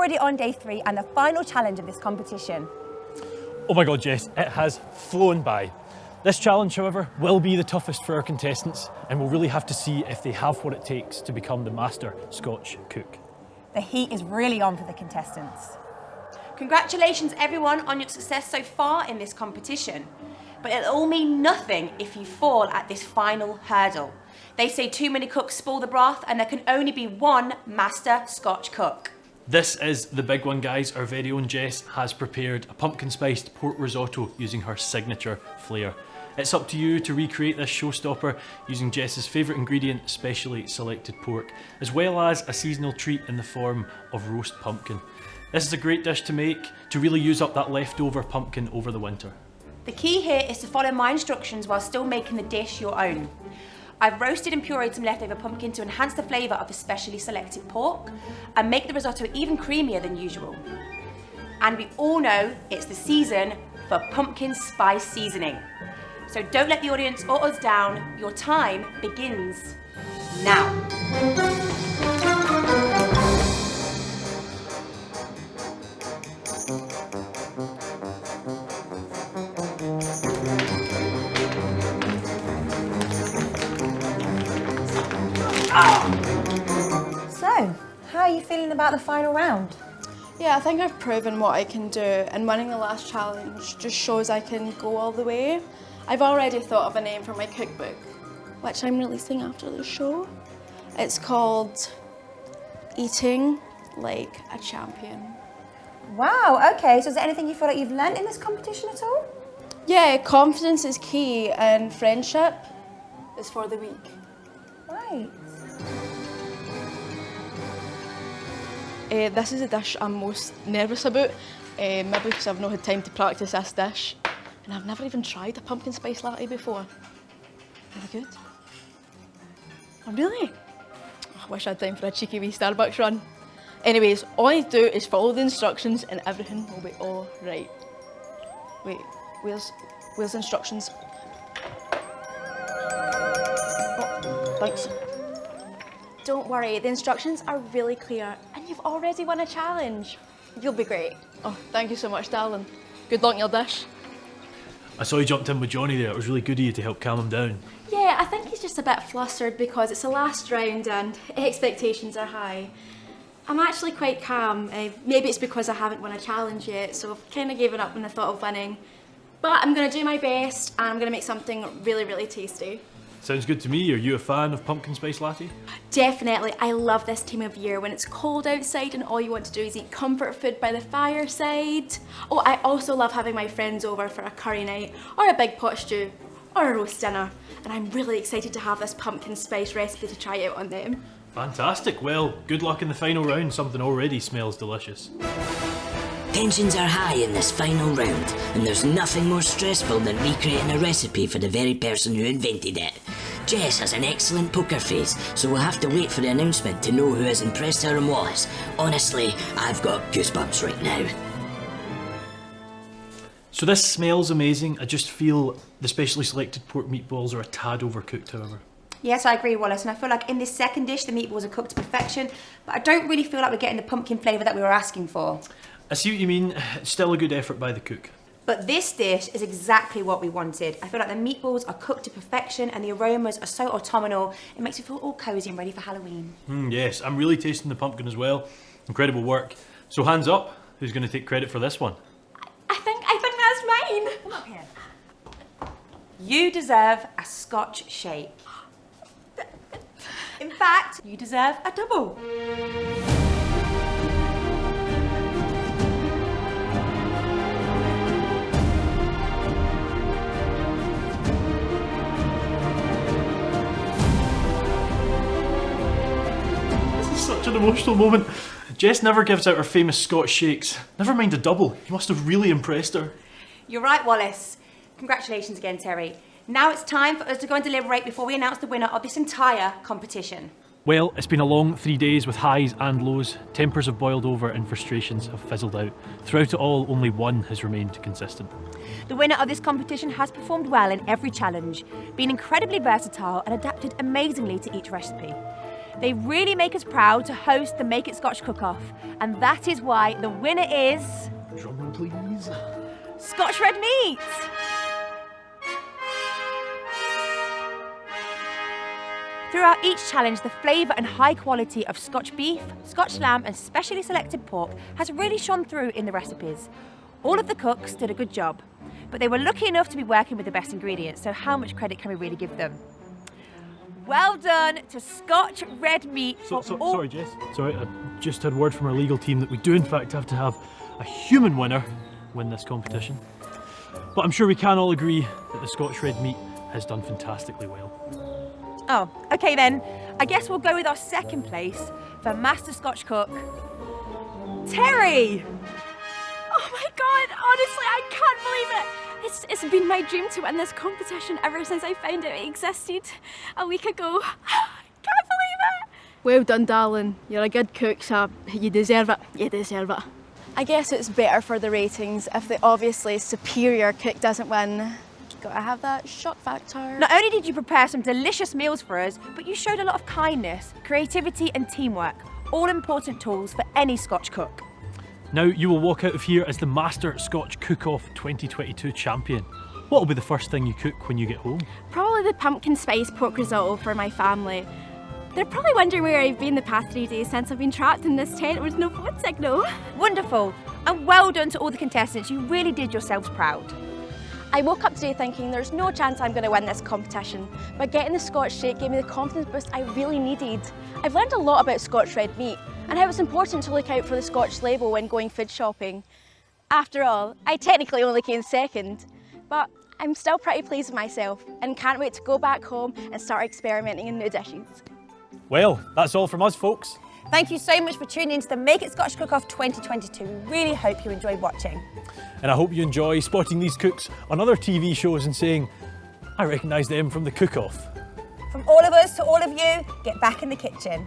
already on day 3 and the final challenge of this competition. Oh my God, Jess, it has flown by. This challenge, however, will be the toughest for our contestants, and we'll really have to see if they have what it takes to become the Master Scotch Cook. The heat is really on for the contestants. Congratulations everyone on your success so far in this competition. But it'll all mean nothing if you fall at this final hurdle. They say too many cooks spoil the broth, and there can only be one Master Scotch Cook. This is the big one, guys. Our very own Jess has prepared a pumpkin spiced pork risotto using her signature flair. It's up to you to recreate this showstopper using Jess's favourite ingredient, specially selected pork, as well as a seasonal treat in the form of roast pumpkin. This is a great dish to make to really use up that leftover pumpkin over the winter. The key here is to follow my instructions while still making the dish your own. I've roasted and pureed some leftover pumpkin to enhance the flavour of the specially selected pork and make the risotto even creamier than usual. And we all know it's the season for pumpkin spice seasoning. So don't let the audience or us down. Your time begins now. So, how are you feeling about the final round? Yeah, I think I've proven what I can do, and winning the last challenge just shows I can go all the way. I've already thought of a name for my cookbook, which I'm releasing after the show. It's called Eating Like a Champion. Wow, okay, so is there anything you feel like you've learnt in this competition at all? Yeah, confidence is key, and friendship is for the weak. Right. This is the dish I'm most nervous about, maybe because I've not had time to practice this dish. And I've never even tried a pumpkin spice latte before. Really good. Oh, really? Oh, I wish I had time for a cheeky wee Starbucks run. Anyways, all I do is follow the instructions and everything will be all right. Wait, where's the instructions? Oh, thanks. Don't worry, the instructions are really clear and you've already won a challenge. You'll be great. Oh, thank you so much, darling. Good luck in your dish. I saw you jumped in with Johnny there. It was really good of you to help calm him down. Yeah, I think he's just a bit flustered because it's the last round and expectations are high. I'm actually quite calm. Maybe it's because I haven't won a challenge yet, so I've kind of given up when I thought of winning. But I'm going to do my best and I'm going to make something really, really tasty. Sounds good to me. Are you a fan of pumpkin spice latte? Definitely. I love this time of year when it's cold outside and all you want to do is eat comfort food by the fireside. Oh, I also love having my friends over for a curry night or a big pot stew or a roast dinner. And I'm really excited to have this pumpkin spice recipe to try out on them. Fantastic. Well, good luck in the final round. Something already smells delicious. Tensions are high in this final round, and there's nothing more stressful than recreating a recipe for the very person who invented it. Jess has an excellent poker face, so we'll have to wait for the announcement to know who has impressed her and what. Honestly, I've got goosebumps right now. So this smells amazing. I just feel the specially selected pork meatballs are a tad overcooked, however. Yes, I agree, Wallace, and I feel like in this second dish the meatballs are cooked to perfection, but I don't really feel like we're getting the pumpkin flavour that we were asking for. I see what you mean. It's still a good effort by the cook. But this dish is exactly what we wanted. I feel like the meatballs are cooked to perfection and the aromas are so autumnal, it makes me feel all cosy and ready for Halloween. Yes, I'm really tasting the pumpkin as well. Incredible work. So hands up, who's going to take credit for this one? I think that's mine. Come up here. You deserve a Scotch shake. In fact, you deserve a double. Such an emotional moment. Jess never gives out her famous Scotch shakes. Never mind a double. You must have really impressed her. You're right, Wallace. Congratulations again, Terry. Now it's time for us to go and deliberate before we announce the winner of this entire competition. Well, it's been a long 3 days with highs and lows. Tempers have boiled over and frustrations have fizzled out. Throughout it all, only one has remained consistent. The winner of this competition has performed well in every challenge, been incredibly versatile and adapted amazingly to each recipe. They really make us proud to host the Make It Scotch Cook-Off, and that is why the winner is... Drumroll, please. Scotch Red Meat! Throughout each challenge, the flavour and high quality of Scotch beef, Scotch lamb and specially selected pork has really shone through in the recipes. All of the cooks did a good job, but they were lucky enough to be working with the best ingredients, so how much credit can we really give them? Well done to Scotch Red Meat for all... Sorry, Jess. Sorry, I just had word from our legal team that we do in fact have to have a human winner win this competition. But I'm sure we can all agree that the Scotch Red Meat has done fantastically well. Oh, okay then. I guess we'll go with our second place for Master Scotch Cook, Terry! Oh my god, honestly, I can't believe it! It's been my dream to win this competition ever since I found out it existed a week ago. Can't believe it! Well done, darling. You're a good cook, so you deserve it. You deserve it. I guess it's better for the ratings if the obviously superior cook doesn't win. Gotta have that shock factor. Not only did you prepare some delicious meals for us, but you showed a lot of kindness, creativity and teamwork, all important tools for any Scotch cook. Now you will walk out of here as the Master Scotch Cook-Off 2022 champion. What will be the first thing you cook when you get home? Probably the pumpkin spice pork risotto for my family. They're probably wondering where I've been the past 3 days since I've been trapped in this tent with no phone signal. Wonderful, and well done to all the contestants. You really did yourselves proud. I woke up today thinking there's no chance I'm going to win this competition, but getting the Scotch shake gave me the confidence boost I really needed. I've learned a lot about Scotch Red Meat and how it's important to look out for the Scotch label when going food shopping. After all, I technically only came second, but I'm still pretty pleased with myself and can't wait to go back home and start experimenting in new dishes. Well, that's all from us, folks. Thank you so much for tuning into the Make It Scotch Cook-Off 2022. We really hope you enjoyed watching. And I hope you enjoy spotting these cooks on other TV shows and saying, I recognise them from the cook-off. From all of us to all of you, get back in the kitchen.